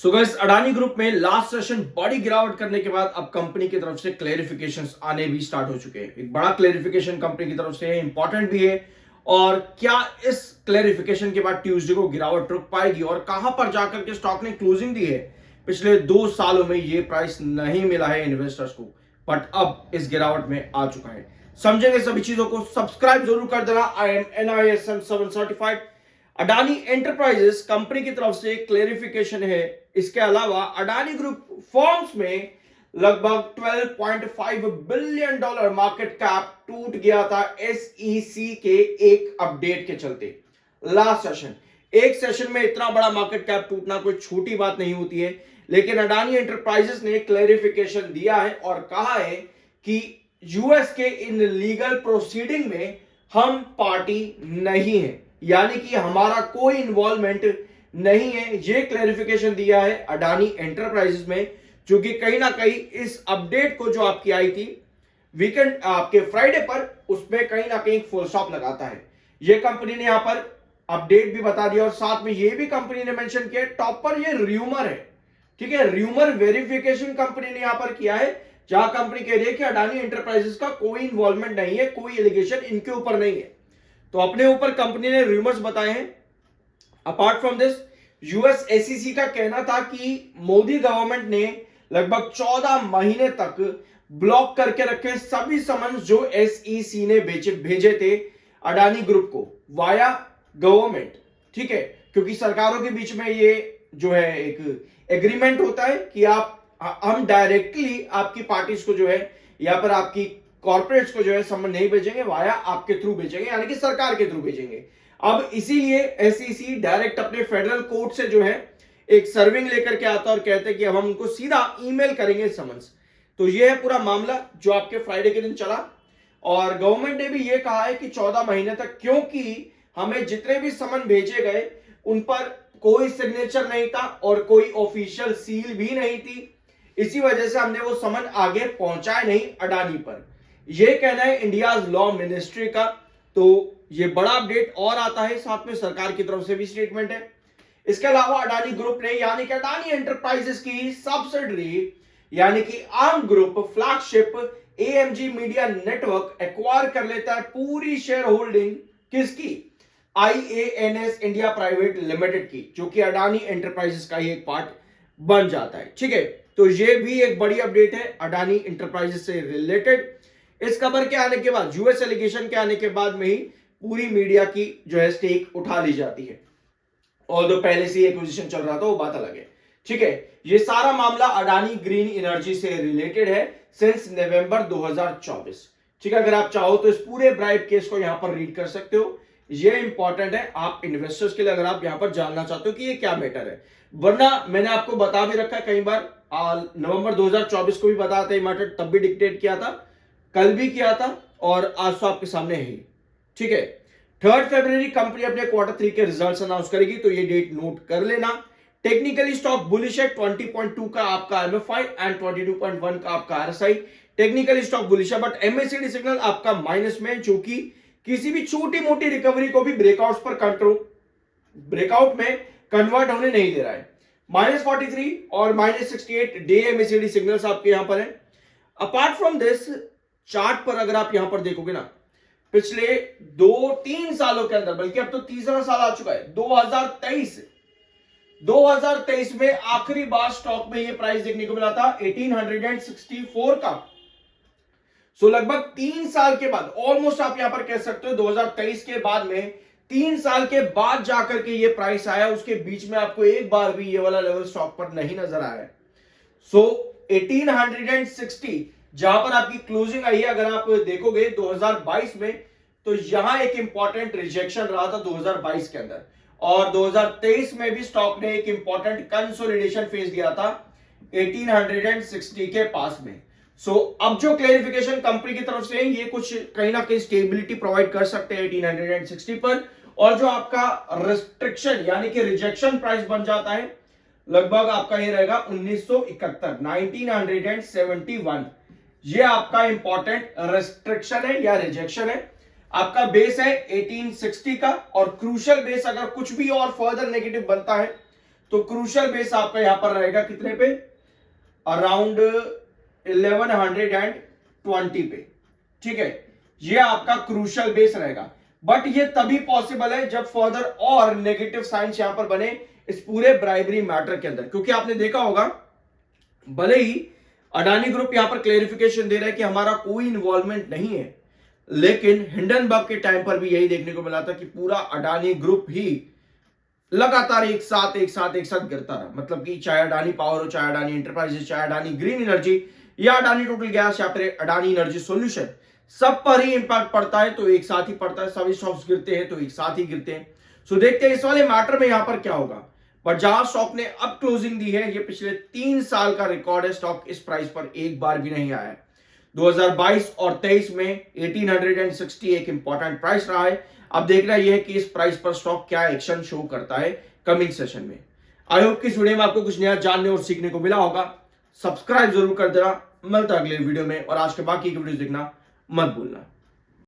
So guys, Adani group में last session बड़ी गिरावट करने के बाद अब कंपनी की तरफ से क्लेरिफिकेशंस आने भी स्टार्ट हो चुके हैं। एक बड़ा क्लेरिफिकेशन कंपनी की तरफ से है, इंपॉर्टेंट भी है। और क्या इस क्लेरिफिकेशन के बाद ट्यूसडे को गिरावट रुक पाएगी और कहां पर जाकर के स्टॉक ने क्लोजिंग दी है? पिछले 2 सालों में ये प्राइस नहीं मिला है इन्वेस्टर्स को, बट अब इस गिरावट में आ चुका है। समझेंगे सभी चीजों को। सब्सक्राइब जरूर कर देना। I am NISM 7 certified. Adani enterprises company की तरफ से क्लेरिफिकेशन है। इसके अलावा अडानी ग्रुप फर्म्स में लगभग $12.5 बिलियन मार्केट कैप टूट गया था SEC के एक अपडेट के चलते। लास्ट सेशन, एक सेशन में इतना बड़ा मार्केट कैप टूटना कोई छोटी बात नहीं होती है, लेकिन अडानी एंटरप्राइजेस ने क्लेरिफिकेशन दिया है और कहा है कि यूएस के इन लीगल प्रोसीडिंग में हम पार्टी नहीं है, यानी कि हमारा कोई इन्वॉल्वमेंट नहीं है। ये क्लैरिफिकेशन दिया है अडानी एंटरप्राइजेस में, जो कि कहीं ना कहीं इस अपडेट को जो आपकी आई थी वीकेंड आपके फ्राइडे पर, उसमें कहीं ना कहीं फुल स्टॉप लगाता है। ये कंपनी ने यहां पर अपडेट भी बता दिया और साथ में ये भी कंपनी ने मेंशन किया टॉप पर ये र्यूमर है। ठीक है, र्यूमर वेरिफिकेशन कंपनी ने यहां पर किया है, जहां कंपनी कह रही है कि अडानी एंटरप्राइजेस का कोई इन्वॉल्वमेंट नहीं है, कोई एलिगेशन इनके ऊपर नहीं है। तो अपने ऊपर कंपनी ने रूमर्स बताए हैं। Apart from this, US SEC का कहना था कि मोदी गवर्नमेंट ने लगभग 14 महीने तक ब्लॉक करके रखे सभी समन्स जो SEC ने भेजे थे अडानी ग्रुप को वाया गवर्नमेंट। ठीक है, क्योंकि सरकारों के बीच में ये जो है एक एग्रीमेंट होता है कि हम डायरेक्टली आपकी पार्टीज को जो है या पर आपकी कॉर्पोरेट्स को जो है समन नहीं भेजेंगे, वाया आपके थ्रू भेजेंगे, यानी कि सरकार के थ्रू भेजेंगे। अब इसीलिए SEC डायरेक्ट अपने फेडरल कोर्ट से जो है एक सर्विंग लेकर के आता और कहते हैं कि अब हम उनको सीधा ईमेल करेंगे समन्स। तो ये है पूरा मामला जो आपके फ्राइडे के दिन चला। और गवर्नमेंट ने भी ये कहा है कि 14 महीने तक, क्योंकि हमें जितने भी समन भेजे गए उन पर कोई सिग्नेचर नहीं था और कोई ऑफिशियल सील भी नहीं थी, इसी वजह से हमने वो समन आगे पहुंचाए नहीं अडानी पर। यह कहना है इंडिया लॉ मिनिस्ट्री का। तो ये बड़ा अपडेट और आता है, साथ में सरकार की तरफ से भी स्टेटमेंट है। इसके अलावा अडानी ग्रुप ने, यानी कि अडानी एंटरप्राइजेस की सब्सिडरी यानी कि arm group flagship AMG media network acquire कर लेता है पूरी शेयर होल्डिंग किसकी? IANS इंडिया प्राइवेट लिमिटेड की, जो कि अडानी एंटरप्राइजेस का ही एक पार्ट बन जाता है। ठीक है, तो ये भी एक बड़ी अपडेट है अडानी एंटरप्राइजेस से रिलेटेड। इस खबर के आने के बाद, यूएस एलिगेशन के आने के बाद में ही पूरी मीडिया की जो है स्टेक उठा ली जाती है, और जो पहले से एक्विजिशन चल रहा था वो बात अलग है। ठीक है, ये सारा मामला अडानी ग्रीन एनर्जी से रिलेटेड है सिंस नवंबर 2024। ठीक है, अगर आप चाहो तो इस पूरे ब्राइब केस को यहां पर रीड कर सकते हो। ये इंपॉर्टेंट है आप इन्वेस्टर्स के लिए, अगर आप यहां पर जानना चाहते हो कि ये क्या मैटर है। वरना मैंने आपको बता भी रखा है कई बार, नवंबर 2024 को भी बताया था मैटर, तब भी डिक्टेट किया था, कल भी किया था और आज तो आपके सामने है ही। ठीक है, 3 फरवरी कंपनी अपने Q3 के रिजल्ट्स अनाउंस करेगी, तो ये डेट नोट कर लेना। टेक्निकली स्टॉक बुलिश है, 20.2 का आपका MFI एंड 22.1 का आपका RSI। टेक्निकली स्टॉक बुलिश है, बट MACD सिग्नल आपका माइनस में, जो कि किसी भी छोटी मोटी रिकवरी को भी ब्रेकआउट में कन्वर्ट होने नहीं दे रहा है। -43 और -68 डे MACD सिग्नल्स आपके यहां पर है। अपार्ट फ्रॉम दिस, चार्ट पर अगर आप यहां पर देखोगे ना, पिछले 2-3 सालों के अंदर, बल्कि अब तो तीसरा साल आ चुका है, 2023 में आखिरी बार स्टॉक में ये प्राइस देखने को मिला था 1864 का। सो लगभग 3 साल के बाद, ऑलमोस्ट आप यहां पर कह सकते हो 2023 के बाद में 3 साल के बाद जाकर के ये प्राइस आया। उसके बीच में आपको एक बार भी ये वाला लेवल स्टॉक पर नहीं नजर आया है। सो 1860 जहां पर आपकी क्लोजिंग आई है, अगर आप देखोगे 2022 में, तो यहां एक इंपॉर्टेंट रिजेक्शन रहा था 2022 के अंदर, और 2023 में भी स्टॉक ने एक इंपॉर्टेंट कंसोलिडेशन फेज दिया था 1860 के पास में। सो अब जो क्लेरिफिकेशन कंपनी की तरफ से है, ये कुछ कहीं ना कहीं स्टेबिलिटी प्रोवाइड कर सकते हैं 1860 पर, और जो आपका रिस्ट्रिक्शन यानी कि रिजेक्शन प्राइस बन जाता है लगभग आपका ये रहेगा 1971, ये आपका इंपॉर्टेंट रिस्ट्रिक्शन है या रिजेक्शन है। आपका बेस है 1860 का, और क्रूशियल बेस अगर कुछ भी और फर्दर नेगेटिव बनता है तो क्रूशियल बेस आपका यहां पर रहेगा कितने पे, अराउंड 1120 पे, ठीक है। ये आपका क्रूशियल बेस रहेगा, बट ये तभी पॉसिबल है जब फर्दर और नेगेटिव साइंस यहां पर बने इस पूरे ब्राइबरी मैटर के अंदर। क्योंकि आपने देखा होगा, भले ही अडानी ग्रुप यहां पर क्लेरिफिकेशन दे रहा है कि हमारा कोई इन्वॉल्वमेंट नहीं है, लेकिन हिंडनबर्ग के टाइम पर भी यही देखने को मिला था कि पूरा अडानी ग्रुप ही लगातार एक साथ गिरता रहा। मतलब कि चाहे अडानी पावर हो, चाहे अडानी एंटरप्राइजेस, चाहे अडानी ग्रीन एनर्जी या अडानी टोटल गैस या फिर अडानी एनर्जी सॉल्यूशन, सब पर ही इंपैक्ट पड़ता है तो एक साथ ही पड़ता है। सभी स्टॉक्स गिरते हैं तो एक साथ ही गिरते हैं। सो देखते हैं इस वाले मैटर में यहां पर क्या होगा। बट जहां स्टॉक ने अब क्लोजिंग दी है, ये पिछले 3 साल का रिकॉर्ड है। स्टॉक इस प्राइस पर एक बार भी नहीं आया है। 2022 और 23 में 1860 एक इंपॉर्टेंट प्राइस रहा है। अब देखना यह है कि इस प्राइस पर स्टॉक क्या एक्शन शो करता है कमिंग सेशन में। आई होप कि इस वीडियो में आपको कुछ नया जानने और सीखने को मिला होगा। सब्सक्राइब जरूर कर देना। मिलता है अगले वीडियो में, और आज के बाकी की वीडियो देखना मत भूलना।